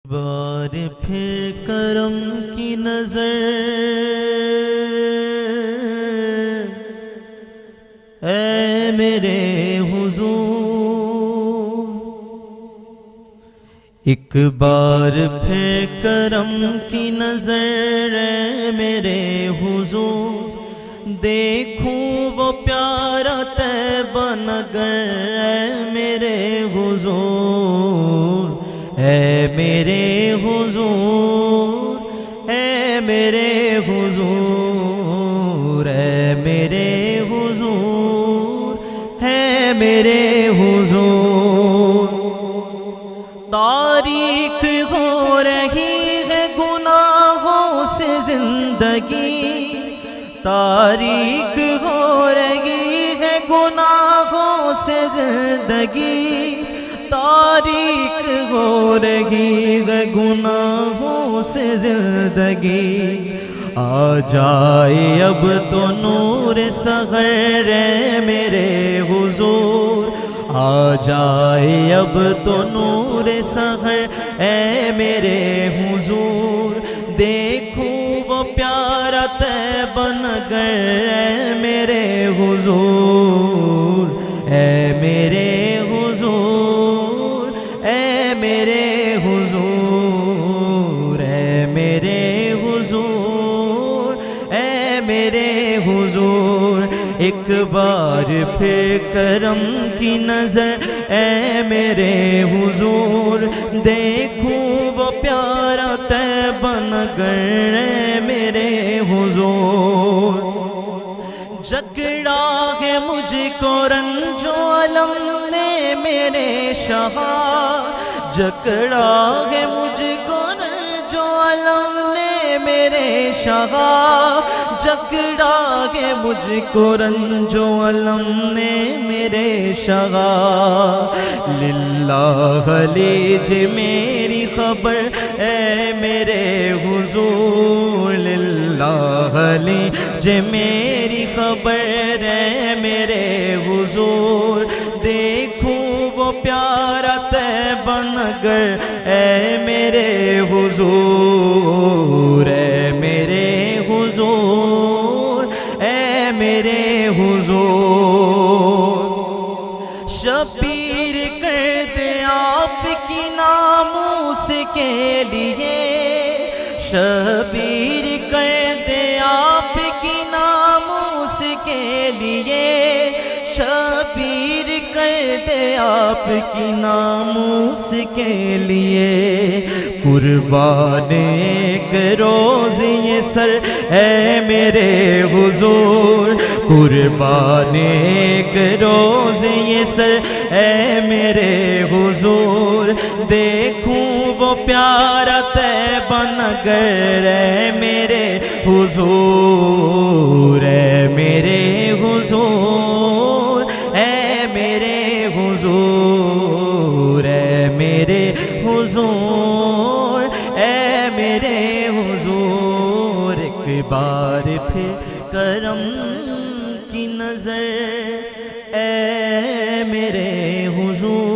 بار پھر کرم کی نظر اے میرے حضور، ایک بار پھر کرم کی نظر اے میرے حضور، دیکھوں وہ پیارا طیبہ نگر اے میرے حضور، اے میرے حضور، اے میرے حضور، اے میرے حضور، اے میرے حضور۔ تاریک ہو رہی ہے گناہوں سے زندگی، تاریک ہو رہی ہے گناہوں سے زندگی، تاریک ہو رہی ہے گناہوں سے زندگی، آ جائے اب تو نور سحر اے میرے حضور، آ جائے اب تو نور سحر اے میرے حضور، دیکھوں وہ پیارا طیبہ نگر اے میرے حضور، اے میرے حضور، اے میرے حضور، اے میرے حضور، اے میرے حضور۔ ایک بار پھر کرم کی نظر اے میرے حضور، دیکھوں وہ پیارا طیبہ نگر اے میرے حضور۔ جگڑا ہے مجھ کو رنج و الم نے میرے شاہ، جگڑا ہے مجھ کو رنج و الم نے میرے شاہ، جگڑا ہے مجھ کو رنج و الم نے میرے شاہ، للہ لیجے میری خبر اے میرے حضور، للہ لیجے میری خبر اے میرے حضور، دیکھوں وہ پیارا طیبہ نگر اے میرے حضور، اے میرے حضور، اے میرے حضور۔ شبیر کر دے آپ کی ناموس کے لیے، شبیر کر دے آپ کی ناموس کے لیے، شبیر کر دے آپ کی ناموس کے لیے، قربان ایک روز یہ سر اے میرے حضور، قربان ایک روز یہ سر اے میرے حضور، دیکھوں وہ پیارا طیبہ نگر اے میرے حضور، اے میرے حضور، اے میرے حضور، اے میرے حضور، اے میرے حضور۔ ایک بار پھر کرم کی نظر اے میرے حضور۔